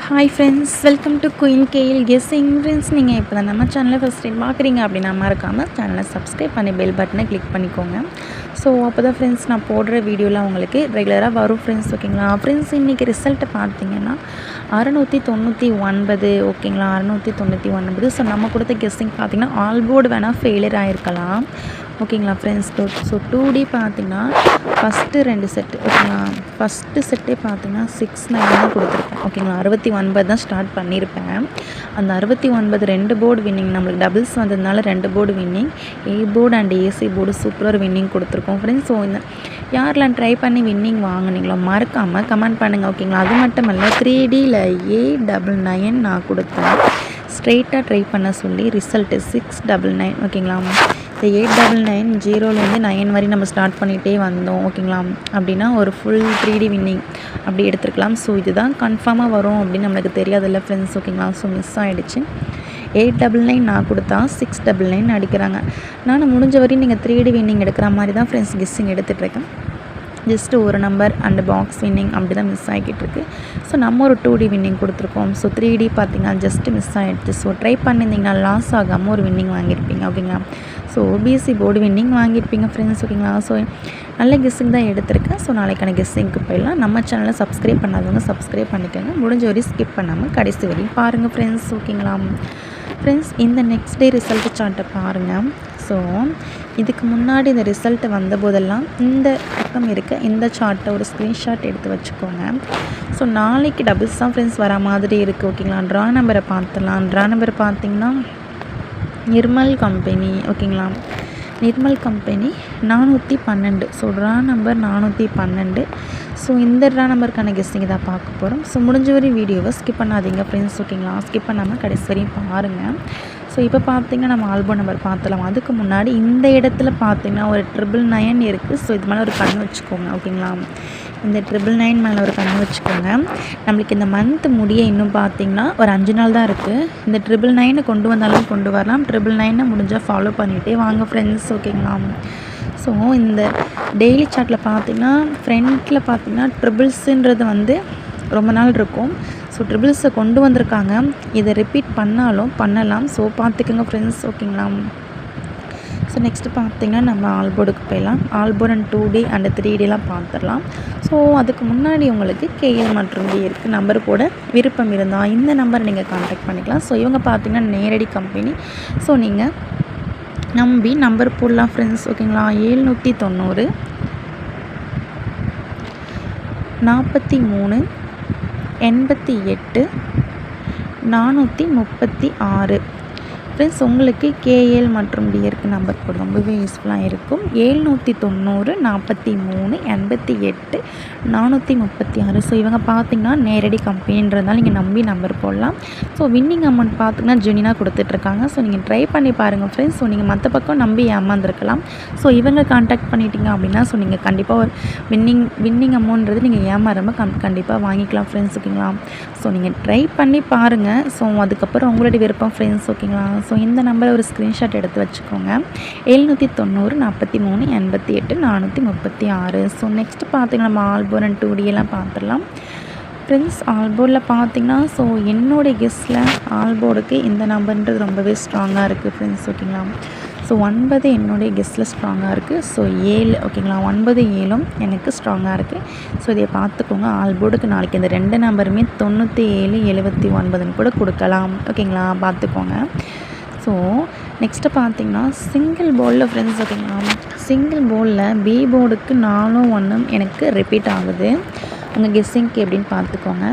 Hi friends, welcome to queen KL guessing. Friends, நீங்கள் இப்போ தான் நம்ம சேனலை ஃபஸ்ட் டைம் பார்க்குறீங்க அப்படின்னா மறக்காமல் சேனலை சப்ஸ்கிரைப் பண்ணி பெல் பட்டனை கிளிக் பண்ணிக்கோங்க. ஸோ அப்போ தான் ஃப்ரெண்ட்ஸ் நான் போடுற வீடியோலாம் உங்களுக்கு ரெகுலராக வரும் ஃப்ரெண்ட்ஸ். ஓகேங்களா ஃப்ரெண்ட்ஸ், இன்றைக்கி ரிசல்ட்டை பார்த்தீங்கன்னா 699 ஓகேங்களா, 699. ஸோ நம்ம கொடுத்த கெஸ்ஸிங் பார்த்தீங்கன்னா ஆல் போர்டு வேணால் ஃபெயிலியர் ஆகிருக்கலாம். ஓகேங்களா ஃப்ரெண்ட்ஸ். ஸோ 2D பார்த்தீங்கன்னா ஃபஸ்ட்டு 2 செட்டு ஓகேங்களா. ஃபஸ்ட்டு செட்டே பார்த்தீங்கன்னா 69 தான் கொடுத்துருப்பேன். ஓகேங்களா, 69 தான் ஸ்டார்ட் பண்ணியிருப்பேன். அந்த 69 2 போர்டு வின்னிங், நம்மளுக்கு டபுள்ஸ் வந்ததுனால 2 board winning, A board and AC board சூப்பராக வின்னிங் கொடுத்துருக்கோம் ஃப்ரெண்ட்ஸ். ஸோ இந்த யாரெல்லாம் ட்ரை பண்ணி வின்னிங் வாங்கினீங்களோ மறக்காமல் கமெண்ட் பண்ணுங்கள். ஓகேங்களா, அது மட்டும் இல்லை 3Dயில் 899 நான் கொடுத்தேன். ஸ்ட்ரெயிட்டாக ட்ரை பண்ண சொல்லி ரிசல்ட்டு 699 ஓகேங்களா. இந்த 899 0லேருந்து 9 வரை நம்ம ஸ்டார்ட் பண்ணிகிட்டே வந்தோம் ஓகேங்களா. அப்படின்னா ஒரு ஃபுல் 3D வின்னிங் அப்படி எடுத்துருக்கலாம். ஸோ இதுதான் கன்ஃபார்மாக வரும் அப்படின்னு நம்மளுக்கு தெரியாதில்ல ஃப்ரெண்ட்ஸ். ஓகேங்களா, ஸோ மிஸ் ஆகிடுச்சு. 899 நான் கொடுத்தா 699 அடிக்கிறாங்க. நான் முடிஞ்ச வரையும் நீங்கள் 3D வின்னிங் எடுக்கிற மாதிரி தான் ஃப்ரெண்ட்ஸ் கெஸ்ஸிங் எடுத்துகிட்ருக்கேன். ஜஸ்ட்டு ஒரு நம்பர் அண்டு பாக்ஸ் வின்னிங் அப்படி தான் மிஸ் ஆகிக்கிட்டு இருக்கு. ஸோ நம்ம ஒரு 2D வின்னிங் கொடுத்துருக்கோம். ஸோ 3D பார்த்திங்கன்னா ஜஸ்ட்டு மிஸ் ஆகிடுச்சு. ஸோ ட்ரை பண்ணியிருந்தீங்கன்னா லாஸ் ஆகாமல் ஒரு வின்னிங் வாங்கியிருப்பீங்க ஓகேங்களா. ஸோ ஓபிசி போர்டு வின்னிங் வாங்கியிருப்பீங்க ஃப்ரெண்ட்ஸ் ஓகேங்களா. ஸோ நல்ல கெஸ்ஸிங் தான் எடுத்திருக்கேன். ஸோ நாளைக்கான கெஸ்ஸிங்க்கு போயிடலாம். நம்ம சேனலை சப்ஸ்கிரைப் பண்ணாதவங்க சப்ஸ்கிரைப் பண்ணிக்கோங்க. முடிஞ்ச வரையும் ஸ்கிப் பண்ணாமல் கடைசி வரையும் பாருங்கள் ஃப்ரெண்ட்ஸ் ஓகேங்களா. ஃப்ரெண்ட்ஸ், இந்த நெக்ஸ்ட் டே ரிசல்ட்டு சார்ட்டை பாருங்கள். ஸோ இதுக்கு முன்னாடி இந்த ரிசல்ட்டு வந்தபோதெல்லாம் இந்த பக்கம் இருக்க இந்த சார்ட்டை ஒரு ஸ்க்ரீன்ஷாட் எடுத்து வச்சுக்கோங்க. ஸோ நாளைக்கு டபுள்ஸ் தான் ஃப்ரெண்ட்ஸ் வர மாதிரி இருக்குது ஓகேங்களா. ட்ரா நம்பரை பார்த்துலாம். ட்ரா நம்பர் பார்த்திங்கன்னா நிர்மல் கம்பெனி ஓகேங்களா. Nirmal company 412. So draw number 412. So இந்த ட்ரா நம்பருக்கான கெஸ்டிங் தான் பார்க்க போகிறோம். ஸோ முடிஞ்ச வரையும் வீடியோவை ஸ்கிப் பண்ணாதீங்க ஃப்ரெண்ட்ஸ் ஓகேங்களா. ஸ்கிப் பண்ணாமல் கடைசி வரையும் பாருங்கள். ஸோ இப்போ பார்த்திங்கன்னா நம்ம ஆல்பம் நம்பர் பார்த்துலாம். அதுக்கு முன்னாடி இந்த இடத்துல பார்த்திங்கன்னா ஒரு 999 இருக்குது. ஸோ இது மேலே ஒரு கண் வச்சுக்கோங்க ஓகேங்களா. இந்த 999 மேலே ஒரு கண் வச்சுக்கோங்க. நம்மளுக்கு இந்த மந்த் முடிய இன்னும் பார்த்திங்கன்னா ஒரு 5 நாள் தான் இருக்குது. இந்த 999 கொண்டு வந்தாலும் கொண்டு வரலாம். 999 முடிஞ்சால் ஃபாலோ பண்ணிகிட்டே வாங்க ஃப்ரெண்ட்ஸ் ஓகேங்களா. ஸோ இந்த டெய்லி சார்ட்டில் பார்த்திங்கன்னா ஃப்ரண்ட்டில் பார்த்திங்கன்னா ட்ரிபிள்ஸுன்றது வந்து ரொம்ப நாள் இருக்கும். ஸோ ட்ரிபிள்ஸை கொண்டு வந்திருக்காங்க. இதை ரிப்பீட் பண்ணாலும் பண்ணலாம். ஸோ பார்த்துக்கோங்க ஃப்ரெண்ட்ஸ் ஓகேங்களா. ஸோ நெக்ஸ்ட்டு பார்த்திங்கன்னா நம்ம ஆல்போர்டுக்கு போயிடலாம். ஆல்போர்ட் அண்ட் 2D அண்ட் 3Dலாம் பார்த்துடலாம். ஸோ அதுக்கு முன்னாடி உங்களுக்கு KL மற்றும் D இருக்குது. நம்பர் போட விருப்பம் இருந்தால் இந்த நம்பரை நீங்கள் கான்டாக்ட் பண்ணிக்கலாம். ஸோ இவங்க பார்த்திங்கன்னா நேரடி கம்பெனி. ஸோ நீங்கள் நம்பி நம்பர் போடலாம் ஃப்ரெண்ட்ஸ் ஓகேங்களா. 790 43 88 436. ஃப்ரெண்ட்ஸ், உங்களுக்கு KL மற்றும் டியருக்கு நம்பர் போட ரொம்பவே யூஸ்ஃபுல்லாக இருக்கும். 790 43 88 436. ஸோ இவங்க பார்த்திங்கன்னா நேரடி கம்பெனின்றதுனால நீங்கள் நம்பி நம்பர் போடலாம். ஸோ வின்னிங் அமௌண்ட் பார்த்திங்கன்னா ஜெனினாக கொடுத்துட்ருக்காங்க. ஸோ நீங்கள் ட்ரை பண்ணி பாருங்கள் ஃப்ரெண்ட்ஸ். ஸோ நீங்கள் மற்ற பக்கம் நம்பி ஏமாந்துருக்கலாம். ஸோ இவங்க கான்டாக்ட் பண்ணிட்டீங்க அப்படின்னா ஸோ நீங்கள் கண்டிப்பாக ஒரு வின்னிங் அமௌண்ட்றது நீங்கள் ஏமாறாமல் கண்டிப்பாக வாங்கிக்கலாம் ஃப்ரெண்ட்ஸ் ஓகேங்களா. ஸோ நீங்கள் ட்ரை பண்ணி பாருங்கள். ஸோ அதுக்கப்புறம் உங்களுடைய விருப்பம் ஃப்ரெண்ட்ஸ் ஓகேங்களா. ஸோ இந்த நம்பரை ஒரு ஸ்க்ரீன்ஷாட் எடுத்து வச்சுக்கோங்க. 790 43 88 436. ஸோ நெக்ஸ்ட்டு பார்த்திங்கன்னா நம்ம ஆல்போர்ட் அண்ட் 2D எல்லாம் பார்த்துடலாம் ஃப்ரெண்ட்ஸ். ஆல்போர்டில் பார்த்திங்கன்னா ஸோ என்னோடய கெஸ்ட்டில் ஆல்போர்டுக்கு இந்த நம்பர்ன்றது ரொம்பவே ஸ்ட்ராங்காக இருக்குது ஃப்ரெண்ட்ஸ் ஓகேங்களா. ஸோ 9 என்னுடைய கெஸ்ட்டில் ஸ்ட்ராங்காக இருக்குது. ஸோ 7 ஓகேங்களா. 9 7 எனக்கு ஸ்ட்ராங்காக இருக்குது. ஸோ இதை பார்த்துக்கோங்க. ஆல்போர்டுக்கு நாளைக்கு இந்த 2 நம்பருமே 97 79 கூட கொடுக்கலாம் ஓகேங்களா. பார்த்துக்கோங்க. ஸோ நெக்ஸ்ட்டு பார்த்திங்கன்னா சிங்கிள் போர்டில் ஃப்ரெண்ட்ஸ் ஓகேங்களா. சிங்கிள் போர்டில் B போர்டுக்கு 4 1 எனக்கு ரிப்பீட் ஆகுது. உங்கள் கெஸ்ஸிங்க்கு எப்படின்னு பார்த்துக்கோங்க.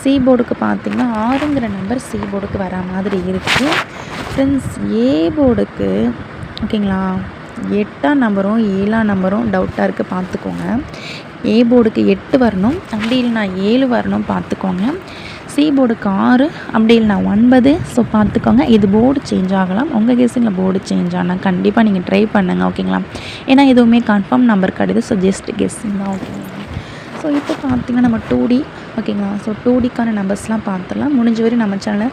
C போர்டுக்கு பார்த்திங்கன்னா 6ங்கிற நம்பர் C போர்டுக்கு வர மாதிரி இருக்குது ஃப்ரெண்ட்ஸ். A போர்டுக்கு ஓகேங்களா 8ஆம் நம்பரும் 7ஆம் நம்பரும் டவுட்டாக இருக்குது. பார்த்துக்கோங்க. A போர்டுக்கு 8 வரணும், அப்படி இல்லைனா 7 வரணும் பார்த்துக்கோங்க. C போர்டுக்கு 6 அப்படி இல்லைனா 9. ஸோ பார்த்துக்கோங்க. இது போர்டு சேஞ்ச் ஆகலாம். உங்கள் கெஸ்ஸிங்கில் போர்டு சேஞ்ச் ஆனால் கண்டிப்பாக நீங்கள் ட்ரை பண்ணுங்கள் ஓகேங்களா. ஏன்னா எதுவுமே கன்ஃபார்ம் நம்பர் கிடையாது. ஸோ ஜஸ்ட் கெஸ்ஸிங் தான் ஓகேங்களா. ஸோ இப்போ பார்த்திங்கன்னா நம்ம 2D ஓகேங்களா. ஸோ 2Dக்கான நம்பர்ஸ்லாம் பார்த்துடலாம். முடிஞ்ச வரை நம்ம சேனலை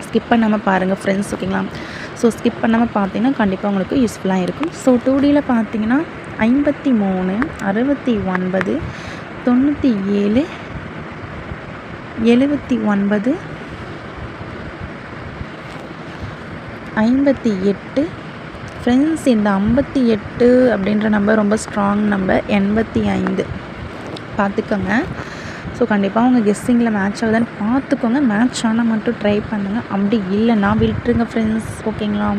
ஸ்கிப் பண்ணாமல் பாருங்கள் ஃப்ரெண்ட்ஸ் ஓகேங்களா. ஸோ ஸ்கிப் பண்ணாமல் பார்த்தீங்கன்னா கண்டிப்பாக உங்களுக்கு யூஸ்ஃபுல்லாக இருக்கும். ஸோ 2Dயில் பார்த்தீங்கன்னா 53 69 97 79 58. ஃப்ரெண்ட்ஸ் இந்த 58 அப்படின்ற நம்பர் ரொம்ப ஸ்ட்ராங் நம்பர். 85 பார்த்துக்கோங்க. ஸோ கண்டிப்பாக உங்கள் கெஸ்ஸிங்கில் மேட்ச் ஆகுதான்னு பார்த்துக்கோங்க. மேட்ச் ஆனால் மட்டும் ட்ரை பண்ணுங்கள், அப்படி இல்லைன்னா விட்டுருங்க ஃப்ரெண்ட்ஸ், ஓகேங்களா.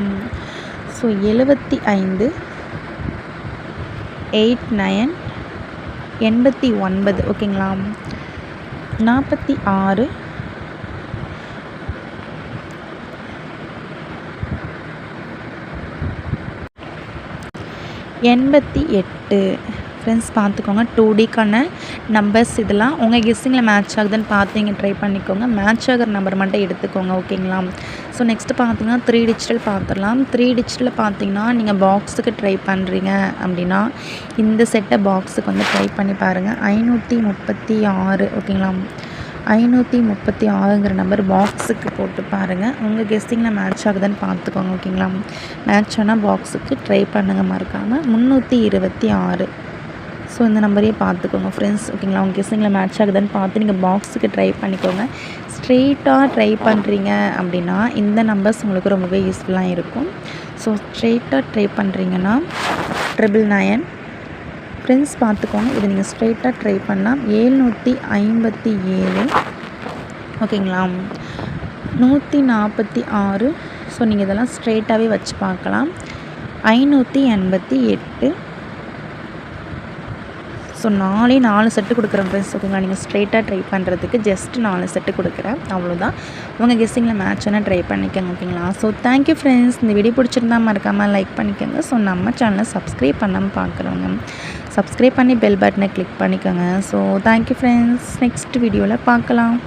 ஸோ 75 89 89 ஓகேங்களா. 46 88. ஃப்ரெண்ட்ஸ் பார்த்துக்கோங்க. 2Dக்கான நம்பர்ஸ் இதெல்லாம் உங்கள் கெஸ்ஸிங்கில் மேட்ச் ஆகுதுன்னு பார்த்து நீங்கள் ட்ரை பண்ணிக்கோங்க. மேட்ச் ஆகிற நம்பர் மட்டும் எடுத்துக்கோங்க, ஓகேங்களா. ஸோ நெக்ஸ்ட்டு பார்த்தீங்கன்னா 3 டிஜிட்டல் பார்த்துடலாம். 3 டிஜிட்டலில் பார்த்தீங்கன்னா நீங்கள் பாக்ஸுக்கு ட்ரை பண்ணுறீங்க அப்படின்னா இந்த செட்டை பாக்ஸுக்கு வந்து ட்ரை பண்ணி பாருங்கள். 536 ஓகேங்களா. 536ங்கிற நம்பர் பாக்ஸுக்கு போட்டு பாருங்கள். உங்கள் கெஸ்ஸிங்கில் மேட்ச் ஆகுதுன்னு பார்த்துக்கோங்க, ஓகேங்களா. மேட்ச் ஆனால் பாக்ஸுக்கு ட்ரை பண்ணுங்கள் மறக்காமல். 326. ஸோ இந்த நம்பரையே பார்த்துக்கோங்க ஃப்ரெண்ட்ஸ், ஓகேங்களா. உங்கள் கெஸ்ஸிங்கில் மேட்ச் ஆகுதுன்னு பார்த்து நீங்கள் பாக்ஸுக்கு ட்ரை பண்ணிக்கோங்க. ஸ்ட்ரெயிட்டாக ட்ரை பண்ணுறீங்க அப்படின்னா இந்த நம்பர்ஸ் உங்களுக்கு ரொம்பவே யூஸ்ஃபுல்லாக இருக்கும். ஸோ ஸ்ட்ரெயிட்டாக ட்ரை பண்ணுறீங்கன்னா 999. ஃப்ரெண்ட்ஸ் பார்த்துக்கோங்க. இதை நீங்கள் ஸ்ட்ரெயிட்டாக ட்ரை பண்ணால் 757 ஓகேங்களா. 146. ஸோ நீங்கள் இதெல்லாம் ஸ்ட்ரெயிட்டாகவே வச்சு பார்க்கலாம். 588. ஸோ 4 செட்டு கொடுக்குறேன் ஃப்ரெண்ட்ஸ், ஓகேங்களா. நீங்கள் ஸ்ட்ரெயிட்டாக ட்ரை பண்ணுறதுக்கு ஜஸ்ட் 4 செட்டு கொடுக்குறேன், அவ்வளோதான். உங்கள் கெஸ்ஸிங்கில் மேட்ச்னா ட்ரை பண்ணிக்கோங்க, ஓகேங்களா. So thank you friends. இந்த வீடியோ பிடிச்சிருந்தா மறக்காமல் லைக் பண்ணிக்கோங்க. ஸோ நம்ம சேனலை சப்ஸ்கிரைப் பண்ணாமல் பார்க்குறவங்க சப்ஸ்கிரைப் பண்ணி பெல் பட்டனை கிளிக் பண்ணிக்கோங்க. So thank you friends. நெக்ஸ்ட் வீடியோவில் பார்க்கலாம்.